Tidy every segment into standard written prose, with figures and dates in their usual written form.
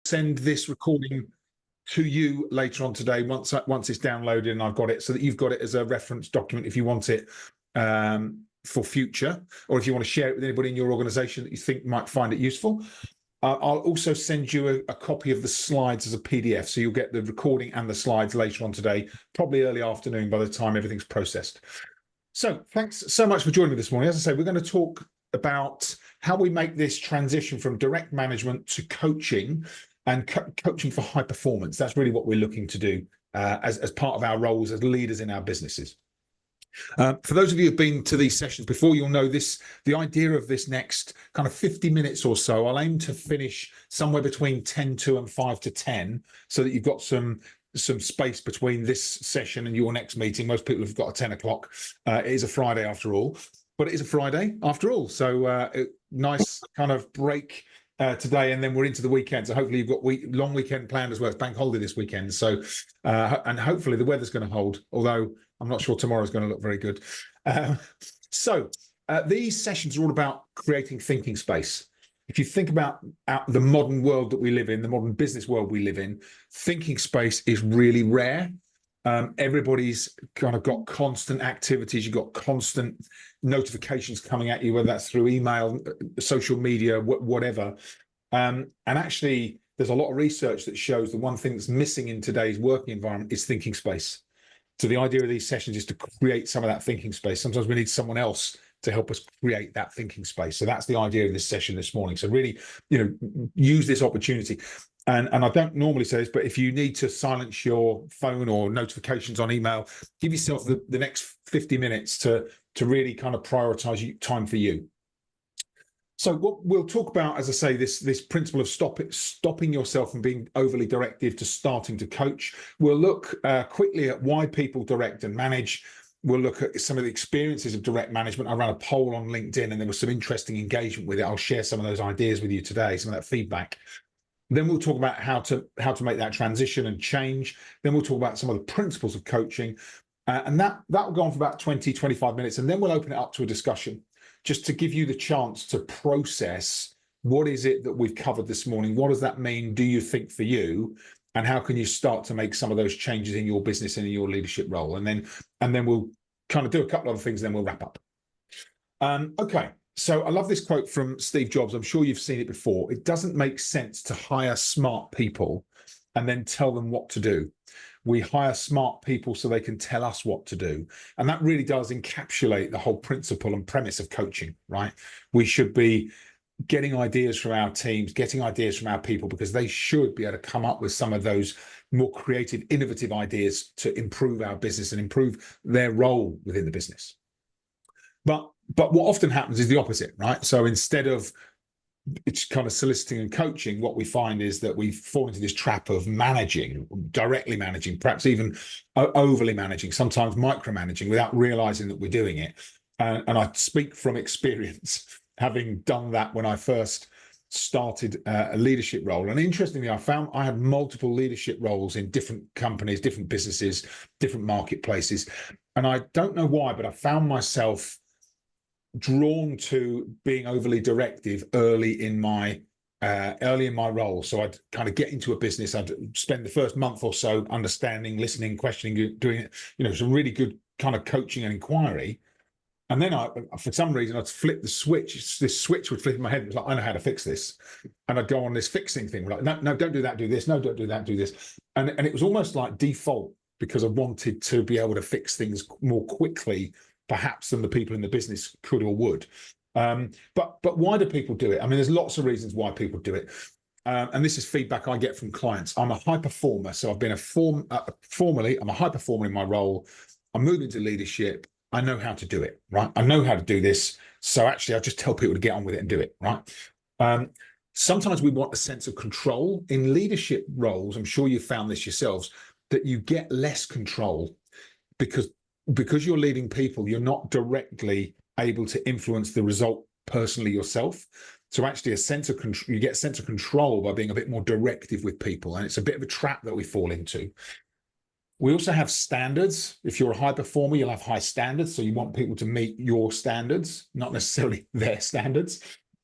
send this recording to you later on today once it's downloaded and I've got it, so that you've got it as a reference document if you want it for future, or if you want to share it with anybody in your organization that you think might find it useful. I'll also send you a copy of the slides as a PDF, so you'll get the recording and the slides later on today, probably early afternoon by the time everything's processed. So thanks so much for joining me this morning. As I say, we're going to talk about how we make this transition from direct management to coaching, and coaching for high performance. That's really what we're looking to do as part of our roles as leaders in our businesses. For those of you who've been to these sessions before, you'll know the idea of this next kind of 50 minutes or so, I'll aim to finish somewhere between 10 to and 5 to 10, so that you've got some space between this session and your next meeting. Most people have got a 10 o'clock. It is a Friday after all, but it is a Friday after all. So nice kind of break today, and then we're into the weekend. So hopefully you've got long weekend planned as well. It's bank holiday this weekend. So, and hopefully the weather's going to hold, although I'm not sure tomorrow's going to look very good. These sessions are all about creating thinking space. If you think about the modern world that we live in, the modern business world we live in, thinking space is really rare. Everybody's kind of got constant activities. You've got constant notifications coming at you, whether that's through email, social media, whatever. And actually, there's a lot of research that shows the one thing that's missing in today's working environment is thinking space. So the idea of these sessions is to create some of that thinking space. Sometimes we need someone else to help us create that thinking space. So that's the idea of this session this morning. So really, use this opportunity. And I don't normally say this, but if you need to silence your phone or notifications on email, give yourself the next 50 minutes to really kind of prioritize time for you. So what we'll talk about, as I say, this principle of stopping yourself from being overly directive to starting to coach. We'll look quickly at why people direct and manage. We'll look at some of the experiences of direct management. I ran a poll on LinkedIn and there was some interesting engagement with it. I'll share some of those ideas with you today, some of that feedback. Then we'll talk about how to make that transition and change. Then we'll talk about some of the principles of coaching. And that will go on for about 20, 25 minutes. And then we'll open it up to a discussion, just to give you the chance to process what is it that we've covered this morning. What does that mean, do you think, for you? And how can you start to make some of those changes in your business and in your leadership role? And then we'll kind of do a couple of other things, then we'll wrap up. Okay. So I love this quote from Steve Jobs. I'm sure you've seen it before. It doesn't make sense to hire smart people and then tell them what to do. We hire smart people so they can tell us what to do. And that really does encapsulate the whole principle and premise of coaching, right? We should be getting ideas from our teams, getting ideas from our people, because they should be able to come up with some of those more creative, innovative ideas to improve our business and improve their role within the business. But what often happens is the opposite, right? So instead of it's kind of soliciting and coaching, what we find is that we fall into this trap of managing, directly managing, perhaps even overly managing, sometimes micromanaging without realizing that we're doing it. And I speak from experience, having done that when I first started a leadership role. And interestingly, I found I had multiple leadership roles in different companies, different businesses, different marketplaces. And I don't know why, but I found myself drawn to being overly directive early in my role. So I'd kind of get into a business, I'd spend the first month or so understanding, listening, questioning, doing some really good kind of coaching and inquiry. And then for some reason, I'd flip the switch. This switch would flip in my head. It was like, I know how to fix this. And I'd go on this fixing thing. Like, no, don't do that, do this. No, don't do that, do this. And it was almost like default, because I wanted to be able to fix things more quickly, perhaps, than the people in the business could or would. But why do people do it? I mean, there's lots of reasons why people do it. And this is feedback I get from clients. I'm a high performer. So I've been formerly, I'm a high performer in my role. I'm moving to leadership. I know how to do it, right? I know how to do this. So actually, I just tell people to get on with it and do it, right? Sometimes we want a sense of control. In leadership roles, I'm sure you've found this yourselves, that you get less control because you're leading people, you're not directly able to influence the result personally yourself. So actually you get a sense of control by being a bit more directive with people. And it's a bit of a trap that we fall into. We also have standards. If you're a high performer, you'll have high standards. So you want people to meet your standards, not necessarily their standards.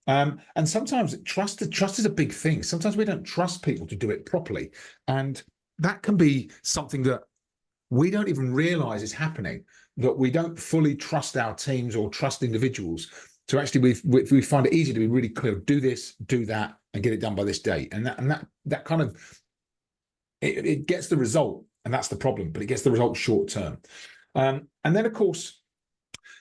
And sometimes trust is a big thing. Sometimes we don't trust people to do it properly, and that can be something that we don't even realize is happening, that we don't fully trust our teams or trust individuals to actually, we find it easy to be really clear, do this, do that, and get it done by this date. And that kind of, it gets the result, and that's the problem, but it gets the result short term. And then, of course,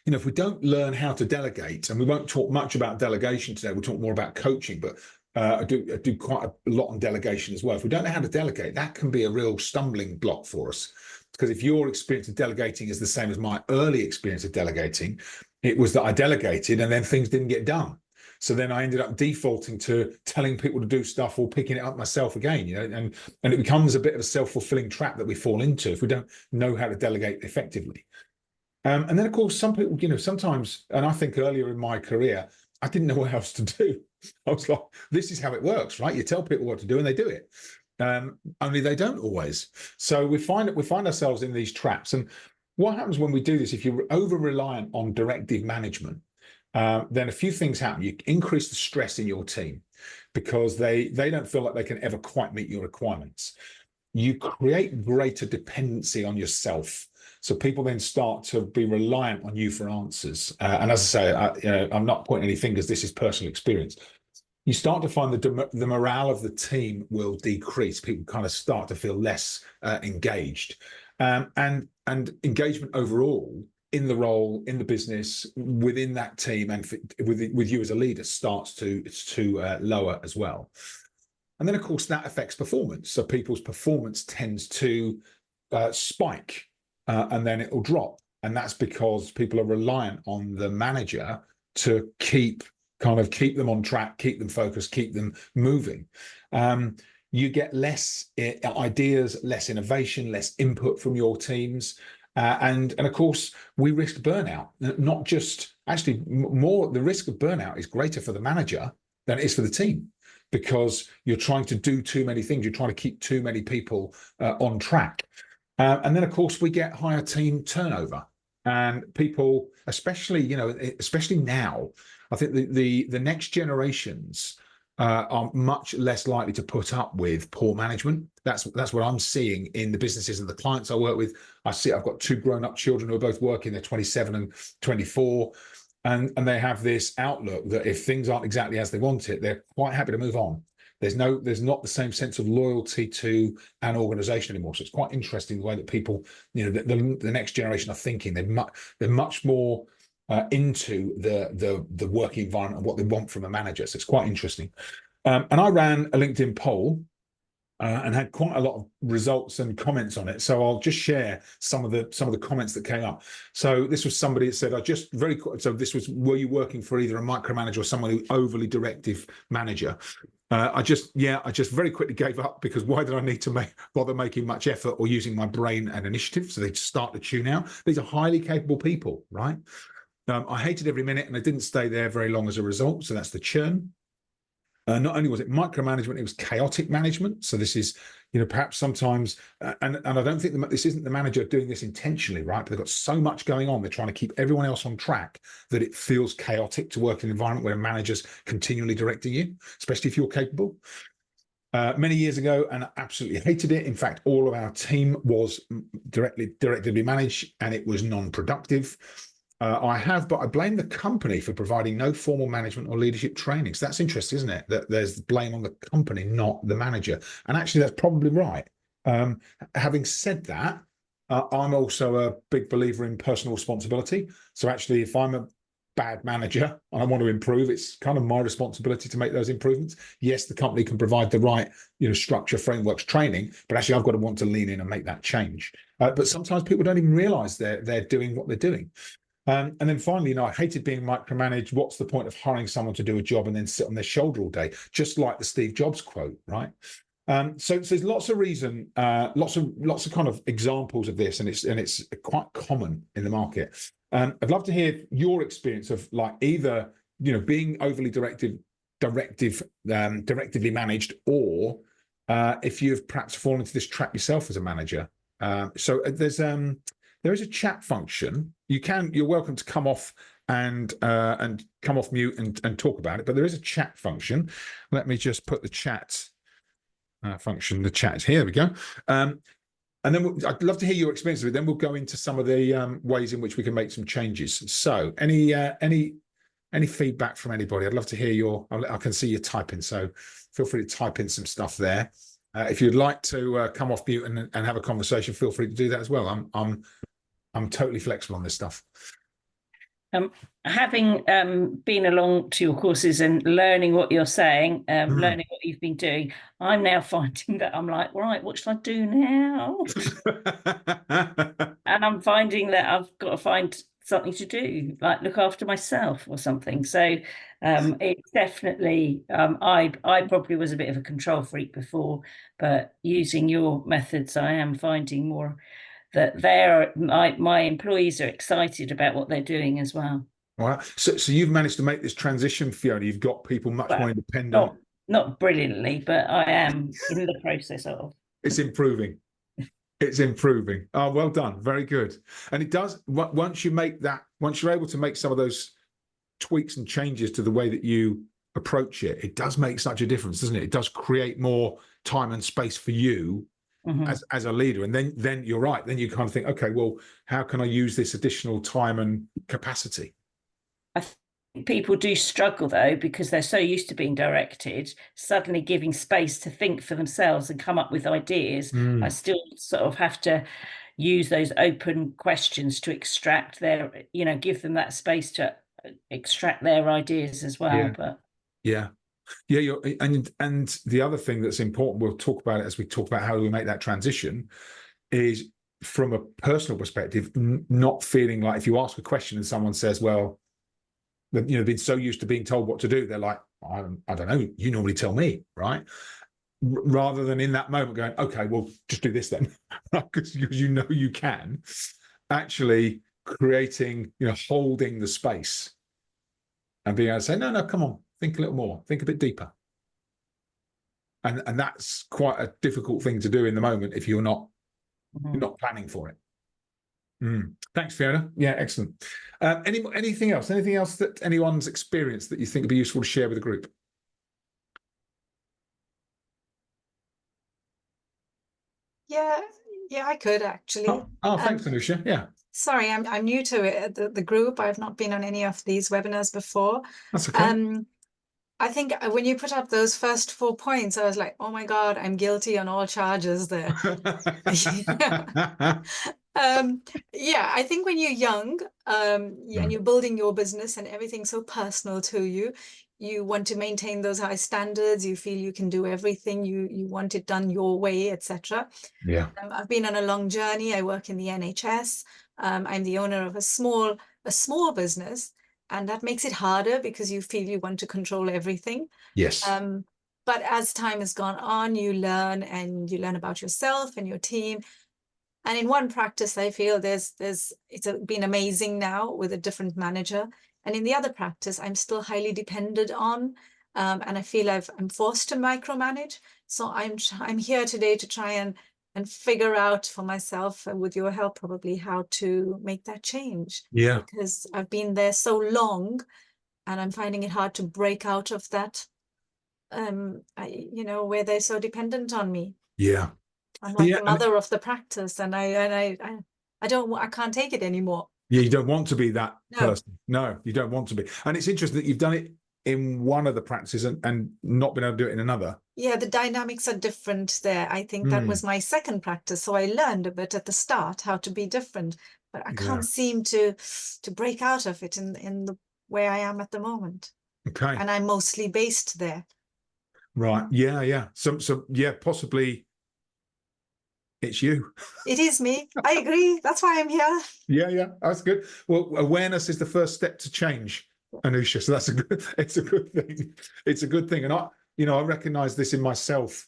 if we don't learn how to delegate, and we won't talk much about delegation today, we'll talk more about coaching, but I do quite a lot on delegation as well. If we don't know how to delegate, that can be a real stumbling block for us. Because if your experience of delegating is the same as my early experience of delegating, it was that I delegated and then things didn't get done. So then I ended up defaulting to telling people to do stuff or picking it up myself again, and it becomes a bit of a self-fulfilling trap that we fall into if we don't know how to delegate effectively. And then, of course, some people, sometimes, and I think earlier in my career, I didn't know what else to do. I was like, this is how it works, right? You tell people what to do and they do it. Only they don't always. So we find ourselves in these traps. And what happens when we do this, if you're over-reliant on directive management, then a few things happen. You increase the stress in your team because they don't feel like they can ever quite meet your requirements. You create greater dependency on yourself. So people then start to be reliant on you for answers. And as I say, I'm not pointing any fingers. This is personal experience. You start to find the morale of the team will decrease. People kind of start to feel less engaged, and engagement overall in the role, in the business, within that team, and with you as a leader starts to lower as well. And then, of course, that affects performance. So people's performance tends to spike, and then it will drop. And that's because people are reliant on the manager to keep them on track, keep them focused, keep them moving. You get less ideas, less innovation, less input from your teams. And of course, we risk burnout. Not just, actually, more, the risk of burnout is greater for the manager than it is for the team, because you're trying to do too many things. You're trying to keep too many people on track. And then, of course, we get higher team turnover. And people, especially now, I think the next generations are much less likely to put up with poor management. That's what I'm seeing in the businesses and the clients I work with. I've got two grown-up children who are both working. They're 27 and 24. And they have this outlook that if things aren't exactly as they want it, they're quite happy to move on. There's not the same sense of loyalty to an organization anymore. So it's quite interesting the way that people, the next generation are thinking. They're much more into the working environment and what they want from a manager. So it's quite interesting. And I ran a LinkedIn poll and had quite a lot of results and comments on it. So I'll just share some of the comments that came up. So this was somebody that said, were you working for either a micromanager or someone who overly directive manager? I just very quickly gave up, because why did I need to bother making much effort or using my brain and initiative? So they start to tune out. These are highly capable people, right? I hated every minute, and I didn't stay there very long as a result. So that's the churn. Not only was it micromanagement, it was chaotic management. So this is, perhaps sometimes, and I don't think this isn't the manager doing this intentionally, right? But they've got so much going on. They're trying to keep everyone else on track that it feels chaotic to work in an environment where a manager's continually directing you, especially if you're capable. Many years ago, and I absolutely hated it. In fact, all of our team was directly managed, and it was non-productive. But I blame the company for providing no formal management or leadership training. So that's interesting, isn't it? That there's blame on the company, not the manager. And actually, that's probably right. Having said that, I'm also a big believer in personal responsibility. So actually, if I'm a bad manager and I want to improve, it's kind of my responsibility to make those improvements. Yes, the company can provide the right, structure, frameworks, training, but actually I've got to want to lean in and make that change. But sometimes people don't even realize they're doing what they're doing. And then finally, I hated being micromanaged. What's the point of hiring someone to do a job and then sit on their shoulder all day? Just like the Steve Jobs quote, right? So there's lots of reason, lots of kind of examples of this, and it's quite common in the market. I'd love to hear your experience of either being overly directively managed, or if you've perhaps fallen into this trap yourself as a manager. So there is a chat function. You're welcome to come off and come off mute and talk about it. But there is a chat function. Let me just put the chat function. The chat is here. There we go. And then I'd love to hear your experience of it. Then we'll go into some of the ways in which we can make some changes. So any feedback from anybody? I'd love to hear your, I can see you typing, so feel free to type in some stuff there. If you'd like to come off mute and have a conversation, feel free to do that as well. I'm totally flexible on this stuff. Having been along to your courses and learning what you're saying, learning what you've been doing, I'm now finding that I'm like, right, what should I do now? And I'm finding that I've got to find something to do, like look after myself or something. So it's definitely, I probably was a bit of a control freak before, but using your methods, I am finding more that my employees are excited about what they're doing as well. Wow. So you've managed to make this transition, Fiona. You've got people much more independent. Not brilliantly, but I am in the process of. It's improving. It's improving. Oh, well done. Very good. And it does, once you're able to make some of those tweaks and changes to the way that you approach it, it does make such a difference, doesn't it? It does create more time and space for you as a leader. And then you're right. Then you kind of think, okay, well, how can I use this additional time and capacity? I think people do struggle, though, because they're so used to being directed, suddenly giving space to think for themselves and come up with ideas. I still sort of have to use those open questions to extract their, give them that space to extract their ideas as well. Yeah. And the other thing that's important, we'll talk about it as we talk about how do we make that transition, is from a personal perspective, not feeling like if you ask a question and someone says, well, they've been so used to being told what to do, they're like, I don't know, you normally tell me, right? Rather than in that moment going, okay, well, just do this then, because you can. Actually creating, holding the space and being able to say, no, come on, think a little more, think a bit deeper. And that's quite a difficult thing to do in the moment if you're not planning for it. Thanks, Fiona. Yeah, excellent. Anything else? Anything else that anyone's experienced that you think would be useful to share with the group? Yeah, I could actually. Oh, thanks, Anusha. Yeah. Sorry, I'm new to it, the group. I've not been on any of these webinars before. That's okay. I think when you put up those first 4 points, I was like, oh my God, I'm guilty on all charges there. Yeah, I think when you're young and you're building your business and everything's so personal to you, you want to maintain those high standards. You feel you can do everything. You want it done your way, etc. Yeah. I've been on a long journey. I work in the NHS. I'm the owner of a small business. And that makes it harder because you feel you want to control everything. Yes. But as time has gone on, you learn about yourself and your team. And in one practice, I feel it's been amazing now with a different manager. And in the other practice, I'm still highly dependent on, and I feel I'm forced to micromanage. So I'm here today to try and figure out for myself, with your help probably, how to make that change. Yeah. Because I've been there so long and I'm finding it hard to break out of that, where they're so dependent on me. Yeah. I'm like the mother of the practice, and I can't take it anymore. Yeah, you don't want to be that person. No, you don't want to be. And it's interesting that you've done it in one of the practices and not been able to do it in another. Yeah, the dynamics are different there. I think that was my second practice. So I learned a bit at the start how to be different, but I can't seem to break out of it in the way I am at the moment. Okay. And I'm mostly based there. Right. Yeah. So yeah, possibly it's you. It is me. I agree. That's why I'm here. Yeah. That's good. Well, awareness is the first step to change, Anusha. So it's a good thing. It's a good thing. And I recognize this in myself.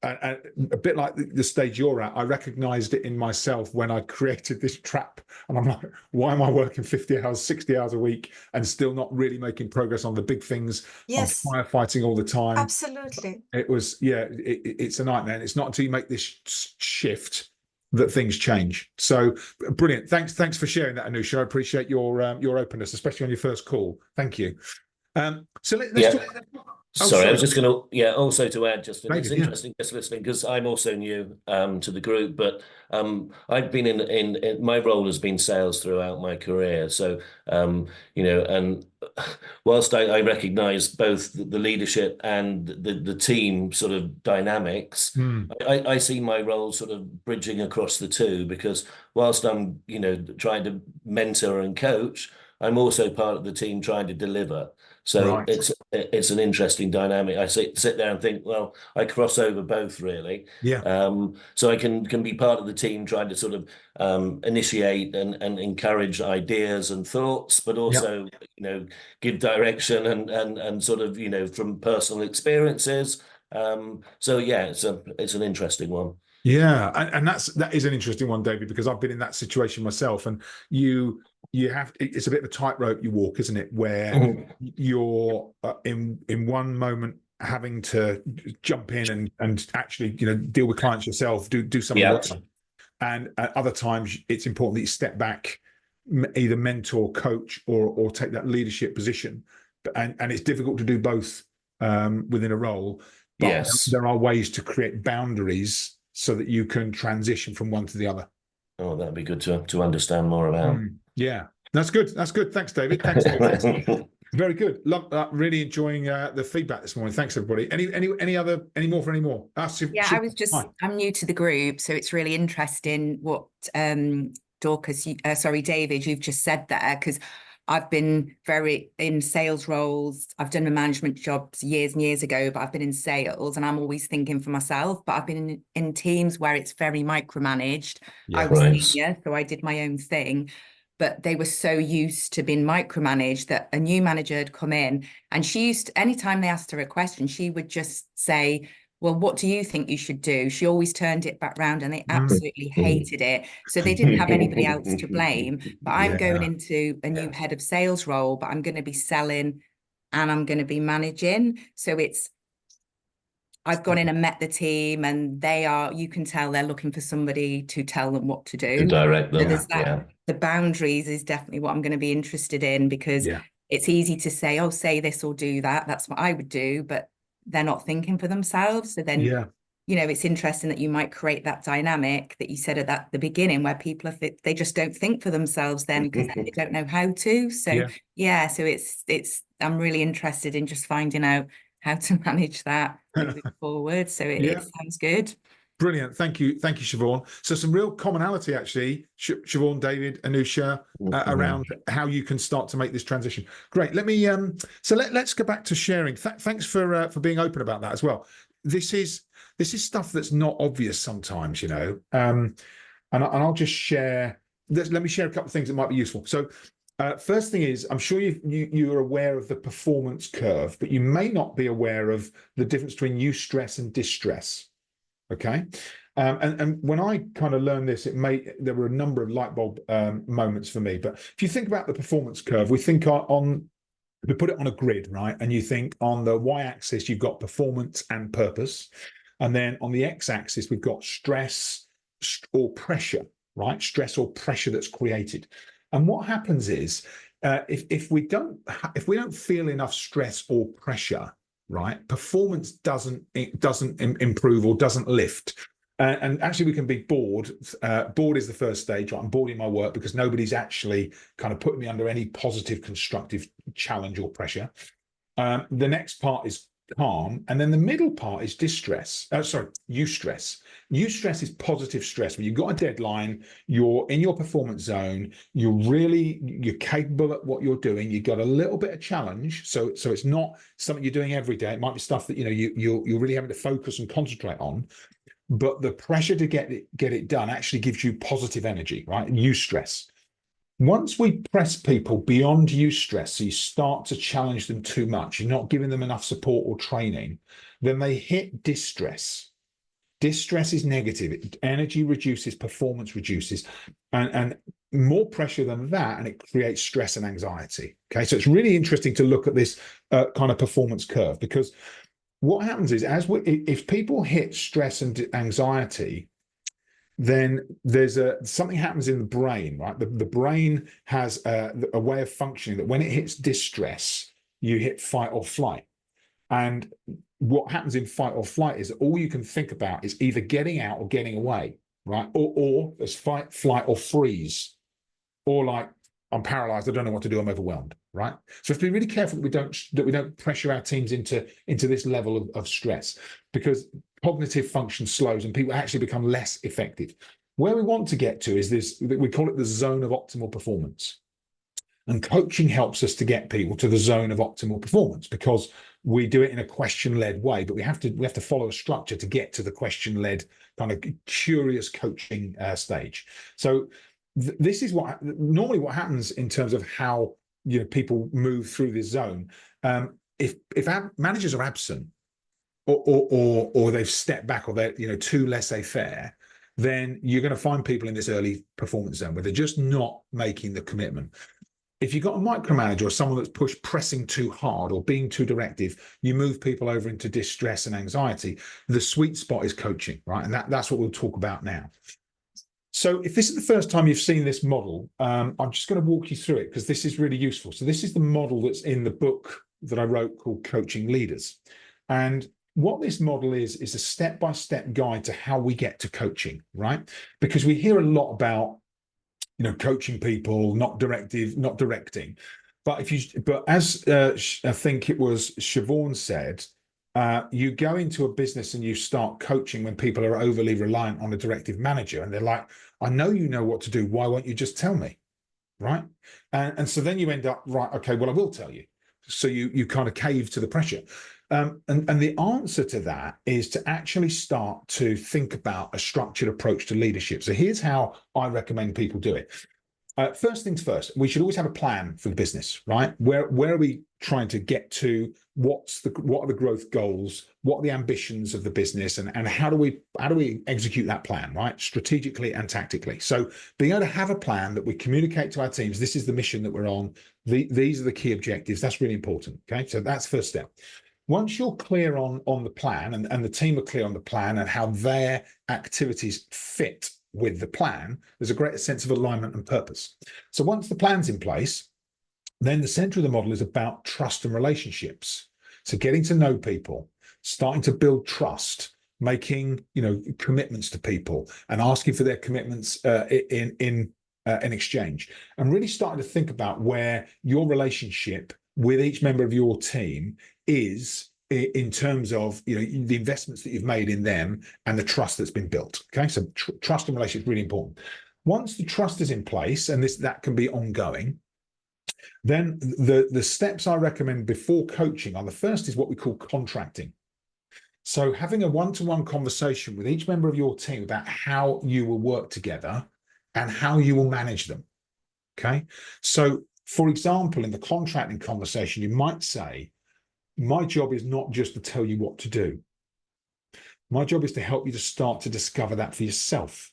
And a bit like the stage you're at, I recognized it in myself when I created this trap. And I'm like, why am I working 50 hours, 60 hours a week and still not really making progress on the big things? Yes. I'm firefighting all the time. Absolutely. It was, it's a nightmare. And it's not until you make this shift that things change. So brilliant. Thanks for sharing that, Anusha. I appreciate your openness, especially on your first call. Thank you. So let's talk. Sorry, I was just going to, also to add, Justin, David, it's interesting just listening because I'm also new to the group, but I've been in my role has been sales throughout my career. So, and whilst I recognise both the leadership and the team sort of dynamics, I see my role sort of bridging across the two because whilst I'm, trying to mentor and coach, I'm also part of the team trying to deliver. So it's an interesting dynamic. I sit there and think, well, I cross over both really. Yeah. So I can be part of the team trying to sort of initiate and encourage ideas and thoughts, but also give direction and sort of from personal experiences. So yeah, it's an interesting one. Yeah, and that is an interesting one, David, because I've been in that situation myself, and you have, it's a bit of a tightrope you walk, isn't it, where you're in one moment having to jump in and actually deal with clients yourself, do some work, and at other times it's important that you step back, either mentor, coach, or take that leadership position, and it's difficult to do both within a role, but there are ways to create boundaries so that you can transition from one to the other. Oh, that'd be good to understand more about. Yeah, that's good. Thanks, David. Thanks, David. Very good. Love that. Really enjoying the feedback this morning. Thanks, everybody. Any more? I'm new to the group, so it's really interesting what David, you've just said there, because I've been very in sales roles. I've done my management jobs years and years ago, but I've been in sales and I'm always thinking for myself, but I've been in teams where it's very micromanaged. I was senior, so I did my own thing, but they were so used to being micromanaged that a new manager had come in and she used to, anytime they asked her a question, she would just say, well, what do you think you should do? She always turned it back round and they absolutely hated it. So they didn't have anybody else to blame. But I'm going into a new head of sales role, but I'm going to be selling and I'm going to be managing. So I've gone in and met the team and you can tell they're looking for somebody to tell them what to do. To direct them. So there's that, the boundaries is definitely what I'm going to be interested in, because it's easy to say, oh, say this or do that. That's what I would do. But they're not thinking for themselves. So then, it's interesting that you might create that dynamic that you said at the beginning, where people they just don't think for themselves then because they don't know how to. So so it's I'm really interested in just finding out how to manage that moving forward. So it sounds good. Brilliant. Thank you, Siobhan. So some real commonality, actually, Siobhan, David, Anusha, around how you can start to make this transition. Great. Let me let's go back to sharing. Thanks for being open about that as well. This is stuff that's not obvious sometimes, and I'll just share. Let me share a couple of things that might be useful. So first thing is, I'm sure you're aware of the performance curve, but you may not be aware of the difference between eustress and distress. Okay. And when I kind of learned this, there were a number of light bulb moments for me. But if you think about the performance curve, we think we put it on a grid, right? And you think on the y-axis, you've got performance and purpose. And then on the x-axis, we've got stress or pressure, right? Stress or pressure that's created. And what happens is, if we don't feel enough stress or pressure, right, performance doesn't improve or doesn't lift. And actually, we can be bored. Bored is the first stage. Right? I'm bored in my work because nobody's actually kind of putting me under any positive, constructive challenge or pressure. The next part is calm, and then the middle part is distress. Eustress. Eustress is positive stress. When you've got a deadline, you're in your performance zone. You're capable at what you're doing. You've got a little bit of challenge, so it's not something you're doing every day. It might be stuff that you're really having to focus and concentrate on. But the pressure to get it done actually gives you positive energy, right? Eustress. Once we press people beyond eustress, so you start to challenge them too much, you're not giving them enough support or training, then they hit distress. Distress is negative. Energy reduces, performance reduces, and more pressure than that, and it creates stress and anxiety. Okay, so it's really interesting to look at this kind of performance curve, because what happens is, if people hit stress and anxiety, then there's something happens in the brain, right? The brain has a way of functioning that when it hits distress, you hit fight or flight. And what happens in fight or flight is all you can think about is either getting out or getting away, right? Or there's fight, flight, or freeze, or like, I'm paralyzed, I don't know what to do, I'm overwhelmed, right? So we have to be really careful that we don't pressure our teams into this level of stress, because cognitive function slows and people actually become less effective. Where we want to get to is this, we call it the zone of optimal performance. And coaching helps us to get people to the zone of optimal performance, because we do it in a question-led way, but we have to follow a structure to get to the question-led kind of curious coaching stage. So this is what normally what happens in terms of how people move through this zone. If our managers are absent, or they've stepped back, or they're too laissez-faire, then you're going to find people in this early performance zone where they're just not making the commitment. If you've got a micromanager or someone that's pressing too hard or being too directive, you move people over into distress and anxiety. The sweet spot is coaching, right? And that's what we'll talk about now. So if this is the first time you've seen this model, I'm just going to walk you through it because this is really useful. So this is the model that's in the book that I wrote called Coaching Leaders. And what this model is a step-by-step guide to how we get to coaching, right? Because we hear a lot about coaching people, not directing. But as I think it was Siobhan said, you go into a business and you start coaching when people are overly reliant on a directive manager, and they're like, I know you know what to do. Why won't you just tell me, right? And so then you end up, right, okay, well, I will tell you. So you kind of cave to the pressure. And the answer to that is to actually start to think about a structured approach to leadership. So here's how I recommend people do it. First things first, we should always have a plan for the business, right? Where are we trying to get to? What are the growth goals? What are the ambitions of the business? And how do we execute that plan, right? Strategically and tactically. So being able to have a plan that we communicate to our teams, this is the mission that we're on. These are the key objectives. That's really important. Okay, so that's the first step. Once you're clear on the plan and the team are clear on the plan and how their activities fit with the plan, there's a greater sense of alignment and purpose. So once the plan's in place, then the center of the model is about trust and relationships. So getting to know people, starting to build trust, making commitments to people and asking for their commitments in exchange, and really starting to think about where your relationship with each member of your team is in terms of the investments that you've made in them and the trust that's been built. Okay, so trust and relationship is really important. Once the trust is in place, and that can be ongoing, then the steps I recommend before coaching are, the first is what we call contracting. So having a one-to-one conversation with each member of your team about how you will work together and how you will manage them. Okay, so for example, in the contracting conversation, you might say, my job is not just to tell you what to do. My job is to help you to start to discover that for yourself.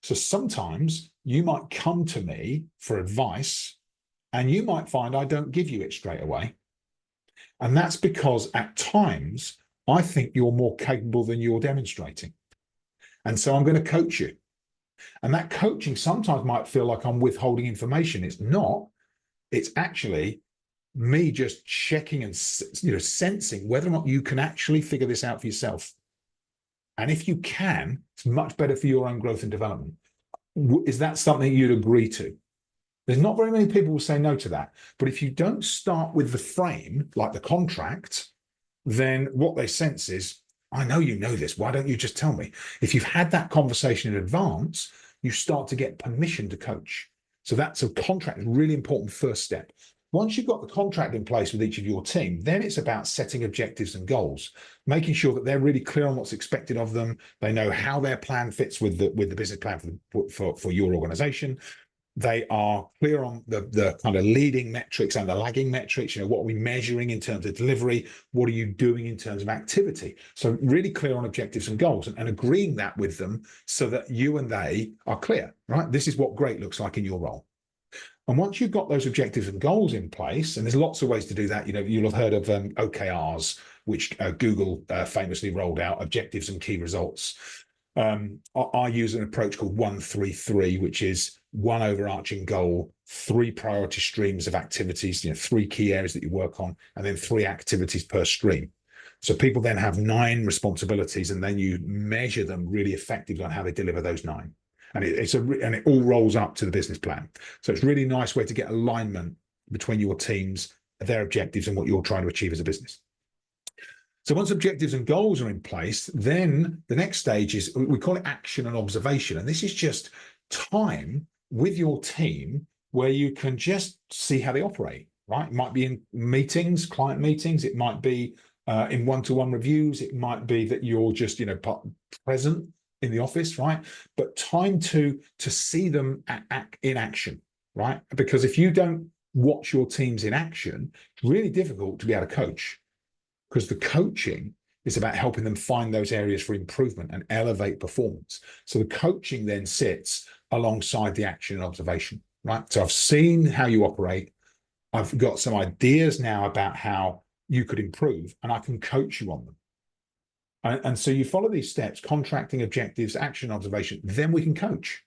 So sometimes you might come to me for advice and you might find I don't give you it straight away. And that's because at times I think you're more capable than you're demonstrating. And so I'm going to coach you. And that coaching sometimes might feel like I'm withholding information. It's not. It's actually me just checking and sensing whether or not you can actually figure this out for yourself. And if you can, it's much better for your own growth and development. Is that something you'd agree to? There's not very many people who say no to that. But if you don't start with the frame, like the contract, then what they sense is, I know you know this. Why don't you just tell me? If you've had that conversation in advance, you start to get permission to coach. So that's a contract, really important first step. Once you've got the contract in place with each of your team, then it's about setting objectives and goals, making sure that they're really clear on what's expected of them. They know how their plan fits with the business plan for your organization. They are clear on the kind of leading metrics and the lagging metrics. What are we measuring in terms of delivery? What are you doing in terms of activity? So really clear on objectives and goals, and agreeing that with them so that you and they are clear, right? This is what great looks like in your role. And once you've got those objectives and goals in place, and there's lots of ways to do that, you'll have heard of OKRs, which Google famously rolled out, objectives and key results. I use an approach called 1-3-3, which is one overarching goal, 3 priority streams of activities, 3 key areas that you work on, and then 3 activities per stream. So people then have 9 responsibilities, and then you measure them really effectively on how they deliver those 9. And it all rolls up to the business plan. So it's a really nice way to get alignment between your teams, their objectives, and what you're trying to achieve as a business. So once objectives and goals are in place, then the next stage is, we call it action and observation. And this is just time with your team where you can just see how they operate, right? It might be in meetings, client meetings. It might be in one-to-one reviews. It might be that you're just, present in the office, right? But time to see them in action, right? Because if you don't watch your teams in action, it's really difficult to be able to coach. Because the coaching is about helping them find those areas for improvement and elevate performance. So the coaching then sits alongside the action and observation, right? So I've seen how you operate. I've got some ideas now about how you could improve, and I can coach you on them. And so you follow these steps: contracting, objectives, action, observation, then we can coach,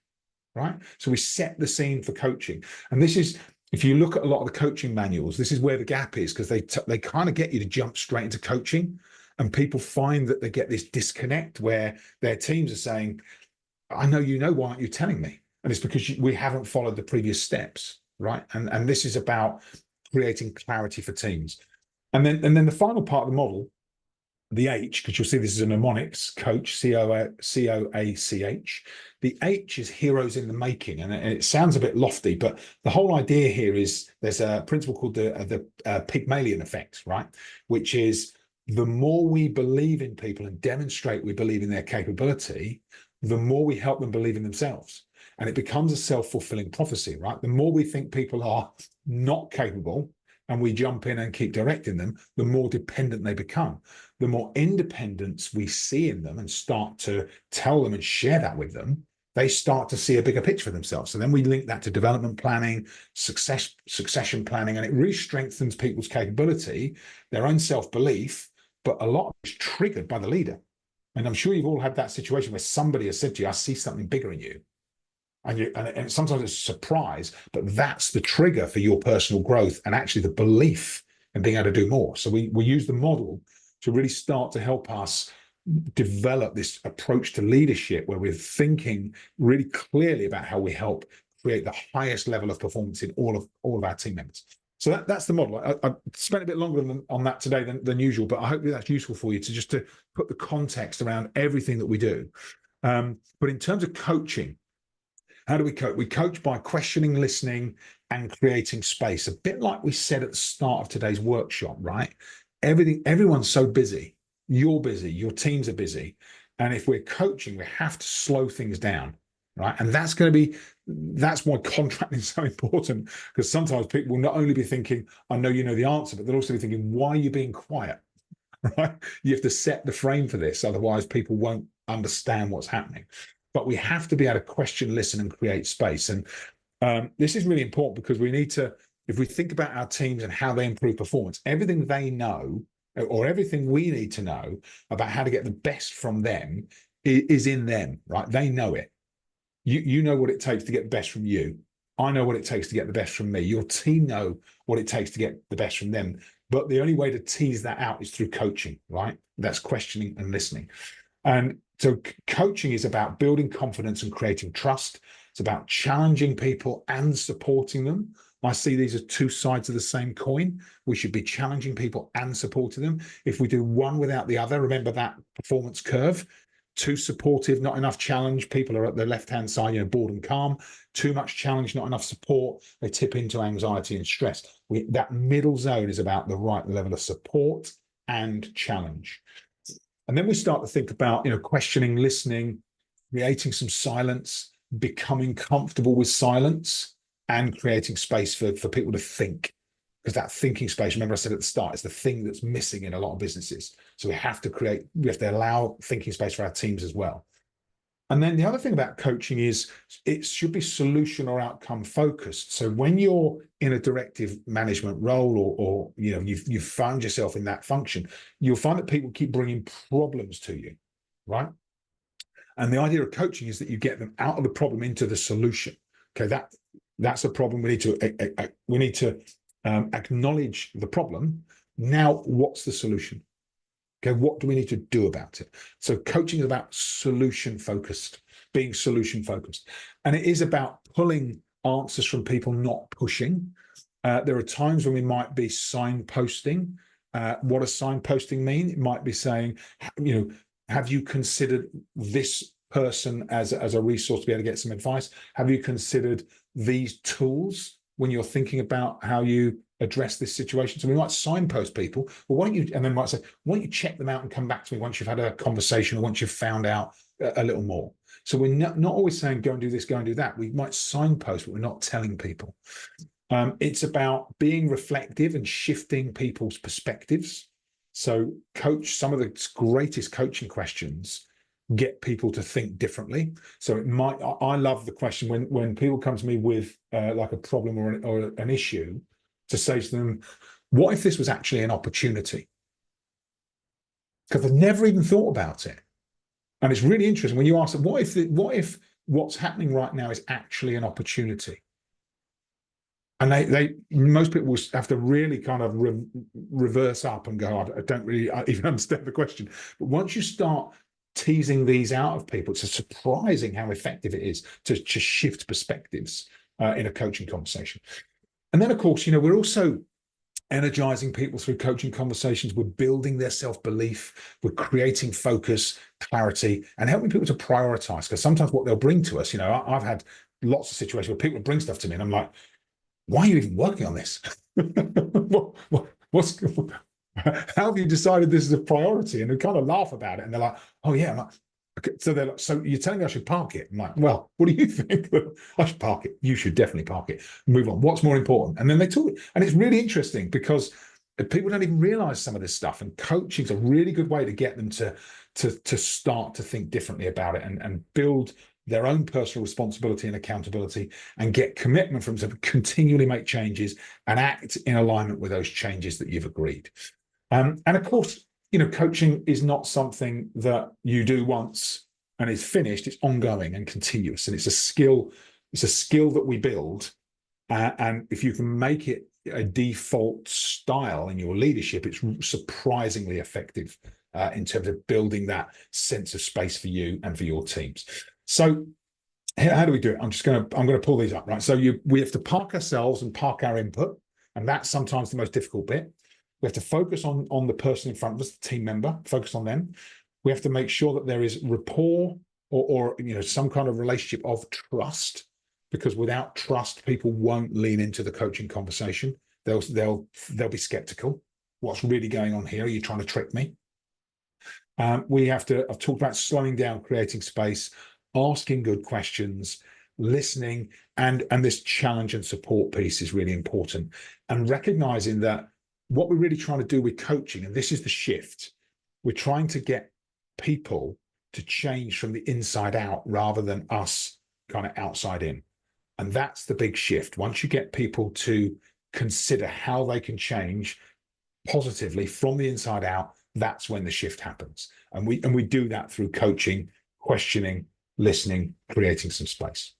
right? So we set the scene for coaching. And this is, if you look at a lot of the coaching manuals, this is where the gap is, because they kind of get you to jump straight into coaching, and people find that they get this disconnect where their teams are saying, I know, why aren't you telling me? And it's because we haven't followed the previous steps, right? And this is about creating clarity for teams. And then the final part of the model, the H, because you'll see this is a mnemonics, coach, COACH. The H is heroes in the making, and it sounds a bit lofty, but the whole idea here is there's a principle called the Pygmalion effect, right? Which is, the more we believe in people and demonstrate we believe in their capability, the more we help them believe in themselves. And it becomes a self-fulfilling prophecy, right? The more we think people are not capable and we jump in and keep directing them, the more dependent they become. The more independence we see in them and start to tell them and share that with them, they start to see a bigger picture for themselves. So then we link that to development planning, succession planning, and it really strengthens people's capability, their own self-belief, but a lot of it's triggered by the leader. And I'm sure you've all had that situation where somebody has said to you, I see something bigger in you. And sometimes it's a surprise, but that's the trigger for your personal growth and actually the belief in being able to do more. So we use the model to really start to help us develop this approach to leadership where we're thinking really clearly about how we help create the highest level of performance in all of our team members. So that's the model. I spent a bit longer on that today than usual, but I hope that's useful for you to put the context around everything that we do. But in terms of coaching, how do we coach? We coach by questioning, listening, and creating space. A bit like we said at the start of today's workshop, right? Everyone's so busy. You're busy. Your teams are busy. And if we're coaching, we have to slow things down, right? And that's why contracting is so important, because sometimes people will not only be thinking, I know you know the answer, but they'll also be thinking, why are you being quiet, right? You have to set the frame for this. Otherwise, people won't understand what's happening. But we have to be able to question, listen, and create space. And this is really important because we need to, if we think about our teams and how they improve performance, everything they know or everything we need to know about how to get the best from them is in them, right? They know it. You know what it takes to get the best from you. I know what it takes to get the best from me. Your team know what it takes to get the best from them. But the only way to tease that out is through coaching, right? That's questioning and listening. And so coaching is about building confidence and creating trust. It's about challenging people and supporting them. I see these as two sides of the same coin. We should be challenging people and supporting them. If we do one without the other, remember that performance curve. Too supportive, not enough challenge, people are at the left-hand side, bored and calm. Too much challenge, not enough support, they tip into anxiety and stress. That middle zone is about the right level of support and challenge. And then we start to think about, questioning, listening, creating some silence, becoming comfortable with silence, and creating space for people to think. Because that thinking space, remember I said at the start, is the thing that's missing in a lot of businesses. So we have to allow thinking space for our teams as well. And then the other thing about coaching is it should be solution or outcome focused. So when you're in a directive management role or you've found yourself in that function, you'll find that people keep bringing problems to you, right? And the idea of coaching is that you get them out of the problem into the solution. Okay, that's a problem. We need to acknowledge the problem. Now, what's the solution? Okay, what do we need to do about it? So coaching is about solution focused, being solution focused. And it is about pulling answers from people, not pushing. There are times when we might be signposting. What does signposting mean? It might be saying, have you considered this person as a resource to be able to get some advice? Have you considered these tools when you're thinking about how you address this situation? So we might signpost people, well, why don't you, and then might say, why don't you check them out and come back to me once you've had a conversation or once you've found out a little more. So we're not always saying, go and do this, go and do that. We might signpost, but we're not telling people. It's about being reflective and shifting people's perspectives. So some of the greatest coaching questions get people to think differently. So I love the question when people come to me with like a problem or an issue, to say to them, what if this was actually an opportunity? Because they've never even thought about it. And it's really interesting when you ask them, what if what's happening right now is actually an opportunity? And most people will have to really kind of reverse up and go, I don't really even understand the question. But once you start teasing these out of people, it's surprising how effective it is to shift perspectives in a coaching conversation. And then, of course, we're also energizing people through coaching conversations. We're building their self-belief. We're creating focus, clarity, and helping people to prioritize. Because sometimes what they'll bring to us, I've had lots of situations where people bring stuff to me and I'm like, why are you even working on this? How have you decided this is a priority? And we kind of laugh about it. And they're like, oh yeah. I'm like, okay. So they're like, so you're telling me I should park it? I'm like, well, what do you think? I should park it. You should definitely park it. Move on. What's more important? And then they talk. And it's really interesting because people don't even realize some of this stuff. And coaching is a really good way to get them to start to think differently about it and build their own personal responsibility and accountability, and get commitment from them to continually make changes and act in alignment with those changes that you've agreed. And of course, coaching is not something that you do once and it's finished. It's ongoing and continuous, and it's a skill. It's a skill that we build, and if you can make it a default style in your leadership, it's surprisingly effective in terms of building that sense of space for you and for your teams. So how do we do it? I'm going to pull these up, right? So we have to park ourselves and park our input, and that's sometimes the most difficult bit. We have to focus on the person in front of us, the team member, focus on them. We have to make sure that there is rapport or some kind of relationship of trust, because without trust, people won't lean into the coaching conversation. They'll be skeptical. What's really going on here? Are you trying to trick me? I've talked about slowing down, creating space, asking good questions, listening, and this challenge and support piece is really important. And recognizing that what we're really trying to do with coaching, and this is the shift, we're trying to get people to change from the inside out rather than us kind of outside in. And that's the big shift. Once you get people to consider how they can change positively from the inside out, that's when the shift happens. And we do that through coaching, questioning, listening, creating some space.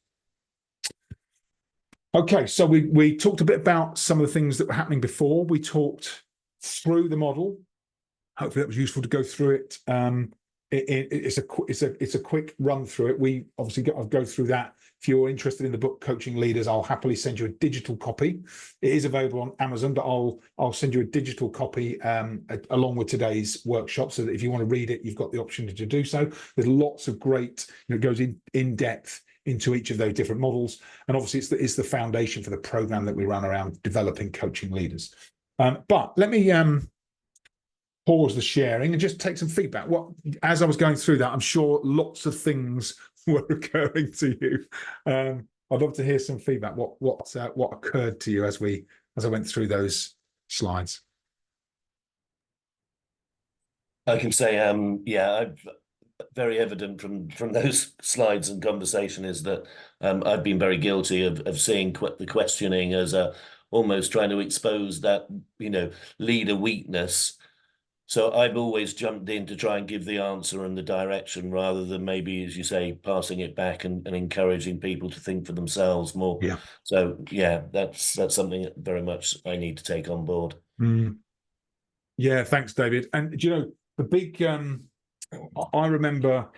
Okay, so we talked a bit about some of the things that were happening before. We talked through the model. Hopefully that was useful to go through it. It's a quick run through it. We obviously I'll go through that. If you're interested in the book Coaching Leaders, I'll happily send you a digital copy. It is available on Amazon, but I'll send you a digital copy along with today's workshop, so that if you want to read it, you've got the option to do so. There's lots of great, it goes in depth into each of those different models, and obviously it's the foundation for the program that we run around developing coaching leaders. But let me pause the sharing and just take some feedback. As I was going through that, I'm sure lots of things were occurring to you. I'd love to hear some feedback. What occurred to you as I went through those slides? I can say, very evident from those slides and conversation is that I've been very guilty of seeing the questioning as almost trying to expose that leader weakness, So I've always jumped in to try and give the answer and the direction, rather than maybe, as you say, passing it back and encouraging people to think for themselves more. Yeah. So yeah, that's something that very much I need to take on board. Yeah, thanks, David. And do you know, the big I remember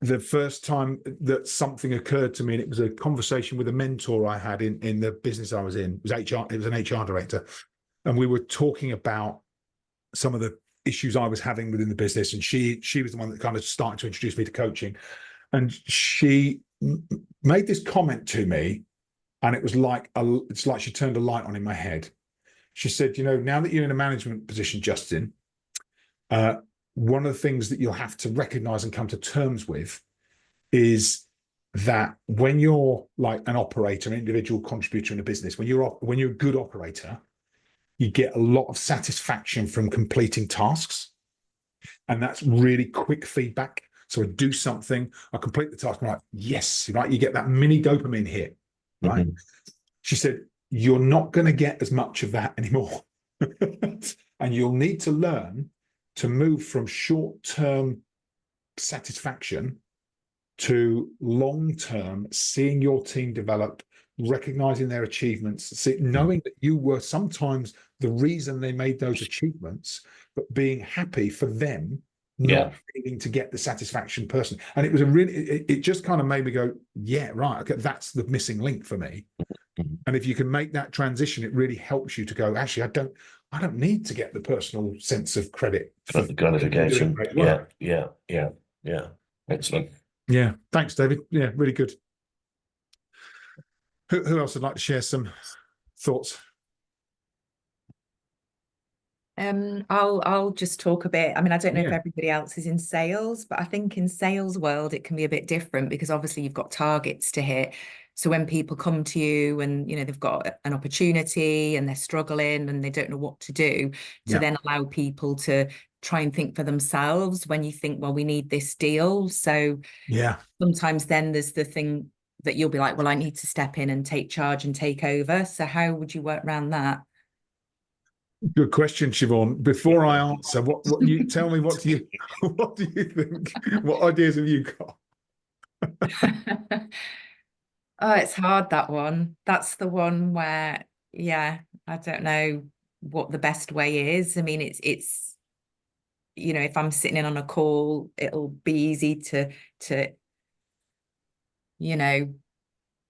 the first time that something occurred to me, and it was a conversation with a mentor I had in the business I was in. It was HR, it was an HR director, and we were talking about some of the issues I was having within the business, and she was the one that kind of started to introduce me to coaching, and she made this comment to me, and it was like it's like she turned a light on in my head. She said, you know, now that you're in a management position, Justin, one of the things that you'll have to recognize and come to terms with is that when you're like an operator, an individual contributor in a business, when you're a good operator, you get a lot of satisfaction from completing tasks. And that's really quick feedback. So I do something, I complete the task, I'm like, yes, right? You get that mini dopamine hit, right? She said, you're not going to get as much of that anymore. And you'll need to learn to move from short-term satisfaction to long-term, seeing your team develop, recognizing their achievements, knowing that you were sometimes the reason they made those achievements, but being happy for them, not needing to get the satisfaction personally. And it was it just kind of made me go, yeah, right, okay, that's the missing link for me. And if you can make that transition, it really helps you to go, actually, I don't need to get the personal sense of credit for the gratification. Yeah. Excellent. Yeah. Thanks, David. Yeah, really good. Who else would like to share some thoughts? I'll just talk a bit. I mean, I don't know if Yeah. everybody else is in sales, but I think in sales world, it can be a bit different because obviously you've got targets to hit. So when people come to you and, you know, they've got an opportunity and they're struggling and they don't know what to do, to then allow people to try and think for themselves when you think, well, we need this deal. So sometimes then there's the thing that you'll be like, well, I need to step in and take charge and take over. So how would you work around that? Good question, Siobhan. Before I answer, what you tell me, what do you think? What ideas have you got? Oh, it's hard, that one. That's the one where, I don't know what the best way is. I mean, it's you know, if I'm sitting in on a call, it'll be easy to you know,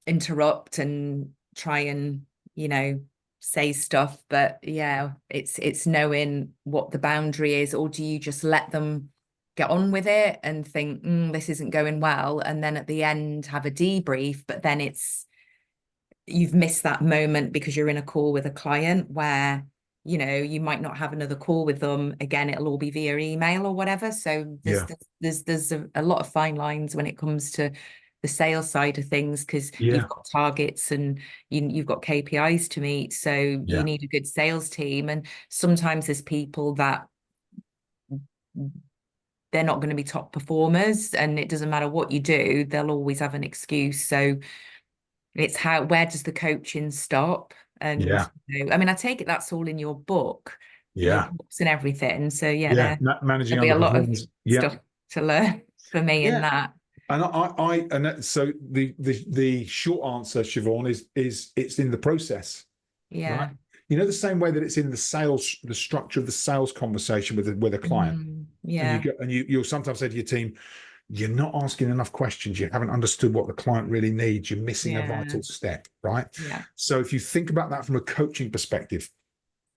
interrupt and try and, you know, say stuff, but it's knowing what the boundary is. Or do you just let them get on with it and think this isn't going well, and then at the end have a debrief, but then you've missed that moment because you're in a call with a client where, you know, you might not have another call with them again, it'll all be via email or whatever. So there's a lot of fine lines when it comes to the sales side of things, because you've got targets and you've got KPIs to meet. So you need a good sales team. And sometimes there's people that they're not going to be top performers, and it doesn't matter what you do, they'll always have an excuse. So it's where does the coaching stop? And you know, I mean, I take it that's all in your book, your books and everything. So managing there'll be a lot of stuff to learn for me in that. And so the short answer, Siobhan, is it's in the process. Right? You know, the same way that it's in the structure of the sales conversation with a client. And you'll sometimes say to your team, you're not asking enough questions. You haven't understood what the client really needs. You're missing a vital step, right? So if you think about that from a coaching perspective,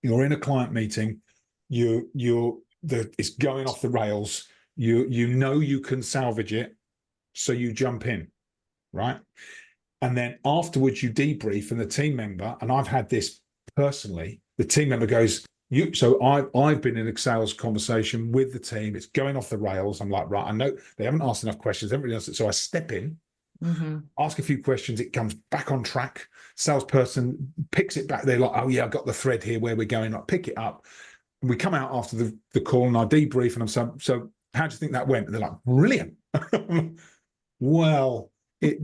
you're in a client meeting, it's going off the rails. You know you can salvage it, so you jump in, right? And then afterwards you debrief, and the team member, and I've had this personally, the team member goes, so I've been in a sales conversation with the team, it's going off the rails. I'm like, right, I know they haven't asked enough questions, everybody else. So I step in, ask a few questions, it comes back on track. Salesperson picks it back. They're like, oh yeah, I got the thread here where we're going. I pick it up. And we come out after the call and I debrief, and I'm so how do you think that went? And they're like, brilliant. Well, we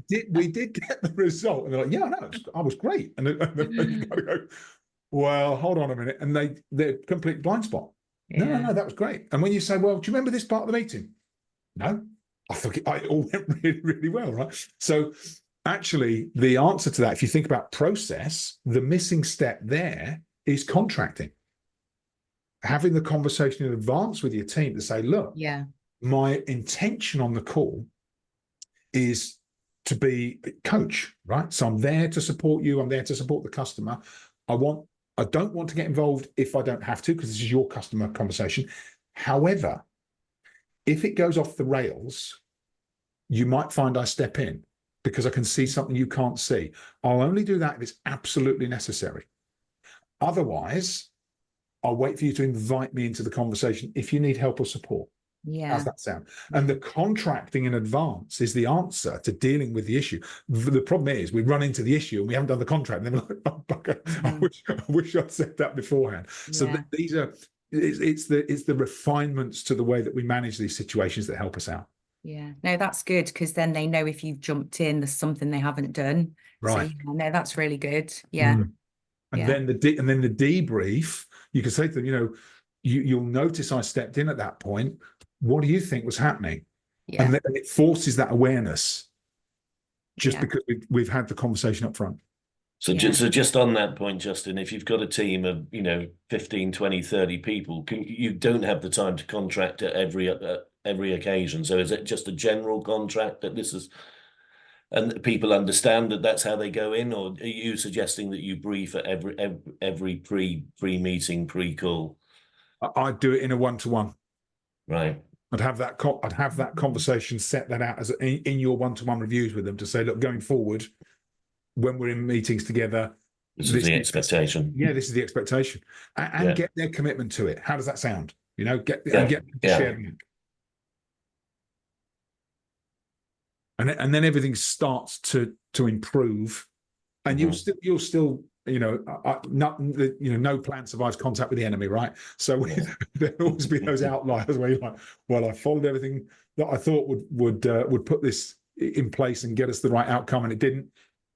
did get the result. And they're like, yeah, no, I was great. And then you gotta go, well, hold on a minute, and they're complete blind spot. Yeah. No, that was great. And when you say, well, do you remember this part of the meeting? No, I think it all went really, really well, right? So actually, the answer to that, if you think about process, the missing step there is contracting. Having the conversation in advance with your team to say, look, Yeah. my intention on the call is to be a coach, right? So I'm there to support you. I'm there to support the customer. I don't want to get involved if I don't have to, because this is your customer conversation. However, if it goes off the rails, you might find I step in because I can see something you can't see. I'll only do that if it's absolutely necessary. Otherwise, I'll wait for you to invite me into the conversation if you need help or support. Yeah. How's that sound? And the contracting in advance is the answer to dealing with the issue. The problem is we run into the issue and we haven't done the contract, and then we're like, oh, bugger, I wish I'd said that beforehand. So Yeah. these are it's the refinements to the way that we manage these situations that help us out. Yeah, no, that's good, because then they know if you've jumped in, there's something they haven't done. Right. So, yeah, no, that's really good. Yeah. And Yeah. then the debrief, you can say to them, you'll notice I stepped in at that point. What do you think was happening? Yeah. And then it forces that awareness just Yeah. because we've had the conversation up front. So, Yeah. just on that point, Justin, if you've got a team of 15, 20, 30 people, you don't have the time to contract at every occasion. So is it just a general contract that this is, and people understand that that's how they go in, or are you suggesting that you brief at every pre-meeting, pre-call? I'd do it in a one-to-one. Right. I'd have that conversation, set that out as in your one-to-one reviews with them to say, look, going forward, when we're in meetings together, this is the expectation. Yeah, this is the expectation, and get their commitment to it. How does that sound? Get them to share them. And then everything starts to improve, and you'll still no plan survives contact with the enemy, right? So there'll always be those outliers where you're like, well, I followed everything that I thought would put this in place and get us the right outcome, and it didn't.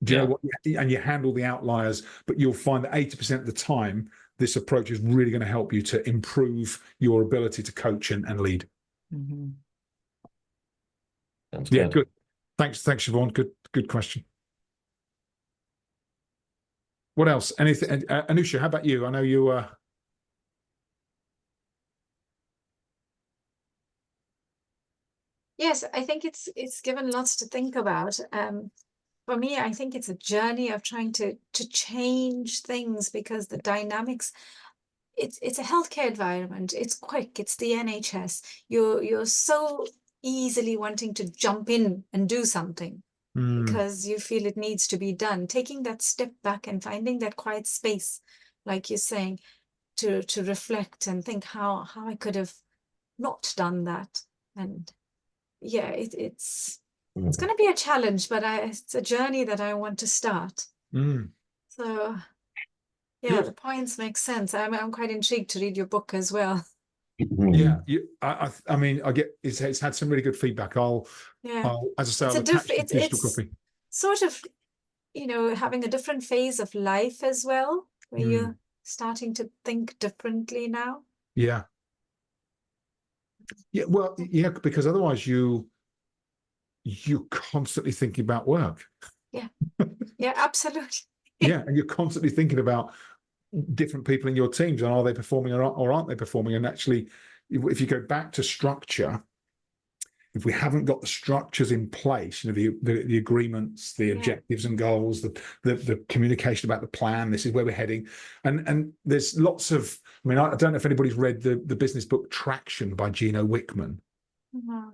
Do you know what? And you handle the outliers, but you'll find that 80% of the time, this approach is really going to help you to improve your ability to coach and lead. Mm-hmm. Sounds good. Thanks, Siobhan. Good question. What else? Anything, Anusha? How about you? I know you. Yes, I think it's given lots to think about. For me, I think it's a journey of trying to change things, because the dynamics, it's a healthcare environment. It's quick. It's the NHS. You're so easily wanting to jump in and do something because you feel it needs to be done. Taking that step back and finding that quiet space, like you're saying, to reflect and think how I could have not done that. And yeah, it's going to be a challenge, but it's a journey that I want to start. So yeah, the points make sense. I'm quite intrigued to read your book as well. Yeah, I mean, I get it's had some really good feedback. I'll as I say, I'll attach the digital copy. Sort of, having a different phase of life as well, where you're starting to think differently now. Yeah. Well, because otherwise you're constantly thinking about work. Yeah, absolutely. Yeah, and you're constantly thinking about different people in your teams, and are they performing or aren't they performing? And actually, if you go back to structure, if we haven't got the structures in place, the agreements, the objectives and goals, the communication about the plan, this is where we're heading, and there's lots of. I mean, I don't know if anybody's read the business book Traction by Gino Wickman.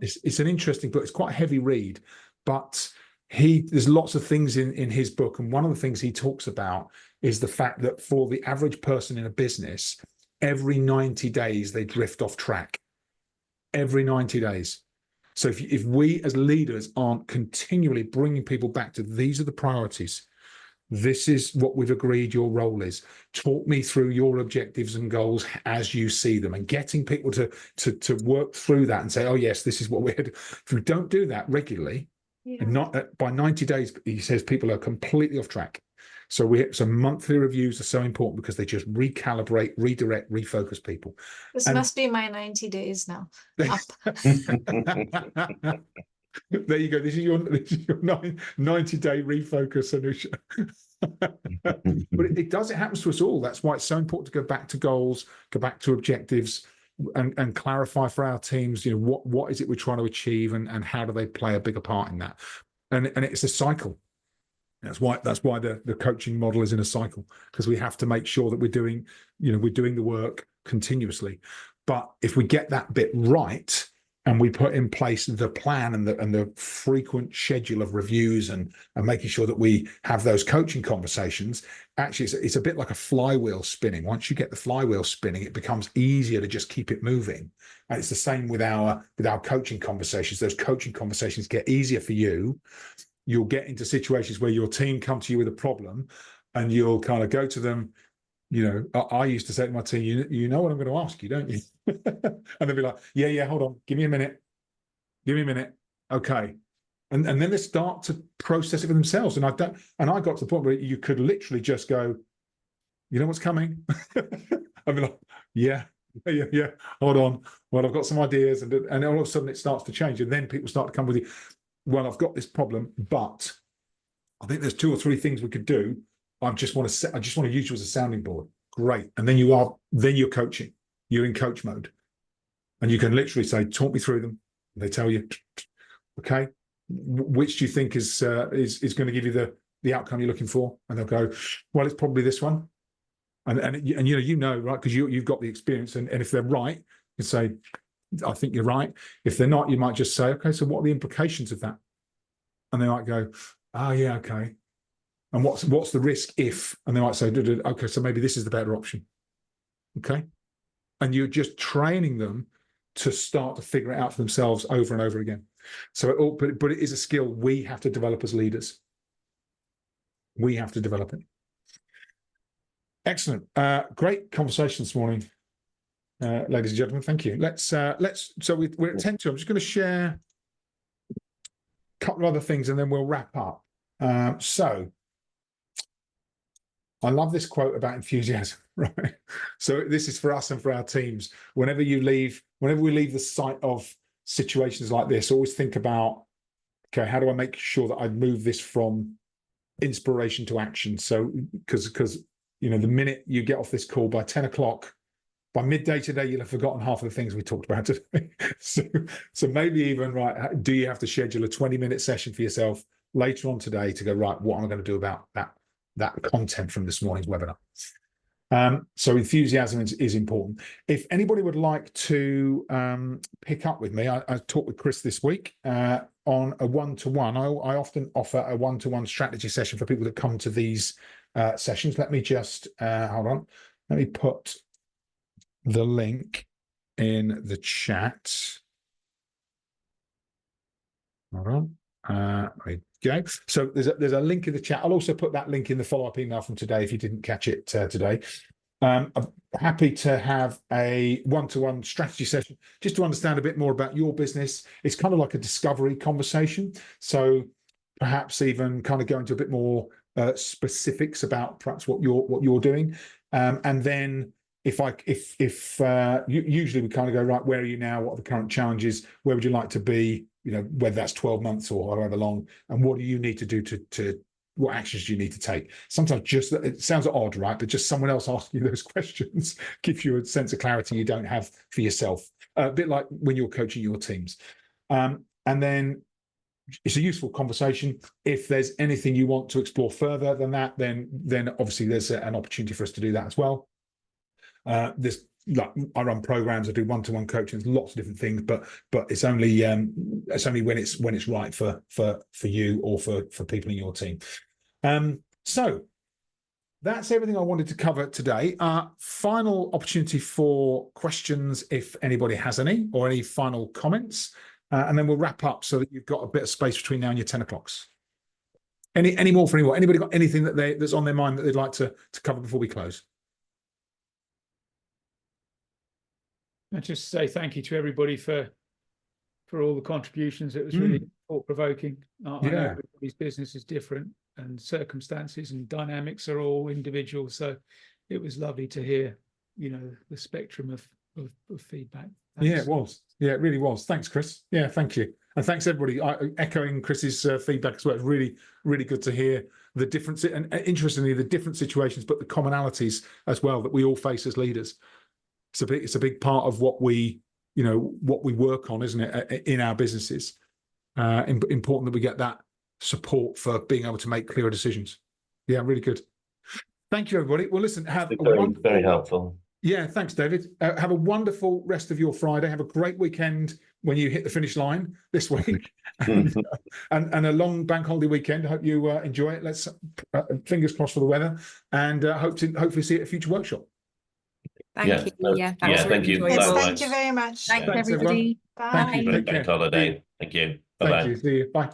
It's an interesting book. It's quite a heavy read, but there's lots of things in his book, and one of the things he talks about is the fact that for the average person in a business, every 90 days they drift off track. Every 90 days. So if we as leaders aren't continually bringing people back to these are the priorities, this is what we've agreed your role is. Talk me through your objectives and goals as you see them, and getting people to work through that and say, oh yes, this is what we're. If we don't do that regularly, and not by 90 days, he says people are completely off track. So monthly reviews are so important because they just recalibrate, redirect, refocus people. This And- must be my 90 days now. Up. There you go. This is your 90-day refocus solution. But it does, it happens to us all. That's why it's so important to go back to goals, go back to objectives, and clarify for our teams, you know, what is it we're trying to achieve, and how do they play a bigger part in that. And it's a cycle. That's why the coaching model is in a cycle, because we have to make sure that we're doing the work continuously. But if we get that bit right, and we put in place the plan and the frequent schedule of reviews and making sure that we have those coaching conversations, actually it's a bit like a flywheel spinning. Once you get the flywheel spinning, it becomes easier to just keep it moving. And it's the same with our coaching conversations. Those coaching conversations get easier for you. You'll get into situations where your team come to you with a problem, and you'll kind of go to them. You know, I used to say to my team, you know what I'm going to ask you, don't you? And they'll be like, yeah, hold on, give me a minute. Okay. And then they start to process it for themselves. And I got to the point where you could literally just go, you know what's coming? I'd be like, yeah, hold on. Well, I've got some ideas, and all of a sudden it starts to change. And then people start to come with you, well, I've got this problem, but I think there's 2 or 3 things we could do. I just want to use you as a sounding board. Great. And then you're coaching. You're in coach mode. And you can literally say, talk me through them. And they tell you, okay, which do you think is going to give you the outcome you're looking for? And they'll go, well, it's probably this one. And you know, right, because you've got the experience. And if they're right, you say, I think you're right. If they're not, you might just say, okay, so what are the implications of that? And they might go, oh yeah, okay. And what's the risk if? And they might say, okay, so maybe this is the better option. Okay. And you're just training them to start to figure it out for themselves over and over again. So but it is a skill we have to develop as leaders. We have to develop it. Excellent. Great conversation this morning, ladies and gentlemen. Thank you. So we're at 10 to. I'm just going to share a couple of other things and then we'll wrap up. So I love this quote about enthusiasm, right? So this is for us and for our teams. Whenever we leave the site of situations like this, always think about, okay, how do I make sure that I move this from inspiration to action? So because you know, the minute you get off this call, by 10 o'clock, by midday today, you'll have forgotten half of the things we talked about today. So maybe even, right, do you have to schedule a 20-minute session for yourself later on today to go, right, what am I going to do about that content from this morning's webinar? So enthusiasm is important. If anybody would like to pick up with me, I talked with Chris this week on a one-to-one. I often offer a one-to-one strategy session for people that come to these sessions. Let me just hold on. Let me put the link in the chat. Hold on. There we go. So there's a link in the chat. I'll also put that link in the follow-up email from today if you didn't catch it today. I'm happy to have a one-to-one strategy session just to understand a bit more about your business. It's kind of like a discovery conversation. So perhaps even kind of go into a bit more specifics about perhaps what you're doing. And then usually we kind of go, right, where are you now? What are the current challenges? Where would you like to be? You know, whether that's 12 months or however long, and what do you need to do to what actions do you need to take? Sometimes just, it sounds odd, right? But just someone else asking you those questions gives you a sense of clarity you don't have for yourself. A bit like when you're coaching your teams. And then it's a useful conversation. If there's anything you want to explore further than that, then obviously there's an opportunity for us to do that as well. Like I run programs, I do one-to-one coaching, lots of different things, but it's only when it's right for you or for people in your team. So that's everything I wanted to cover today. Final opportunity for questions if anybody has any, or any final comments, and then we'll wrap up so that you've got a bit of space between now and your 10 o'clocks. Any more for anyone? Anybody got anything that's on their mind that they'd like to cover before we close? I just say thank you to everybody for all the contributions. It was really thought-provoking. I know everybody's business is different, and circumstances and dynamics are all individual. So it was lovely to hear, you know, the spectrum of feedback. Thanks. Yeah, it was. Yeah, it really was. Thanks, Chris. Yeah, thank you. And thanks, everybody. Echoing Chris's feedback as well. It's really, really good to hear the difference, and interestingly, the different situations, but the commonalities as well that we all face as leaders. It's a big part of what we, you know, what we work on, isn't it, in our businesses. Important that we get that support for being able to make clearer decisions. Yeah, really good. Thank you, everybody. Well, listen, have a wonderful, very helpful. Yeah, thanks, David. Have a wonderful rest of your Friday. Have a great weekend when you hit the finish line this week, and a long bank holiday weekend. I hope you enjoy it. Let's fingers crossed for the weather, and hopefully see you at a future workshop. Thank you. Yeah, that was thank really you. Yes, enjoyable. thank you very much. Thanks, Thanks, everybody. Bye. Thank you. Take care. Bank holiday. Thank you. Bye-bye. Thank you. See you. Bye.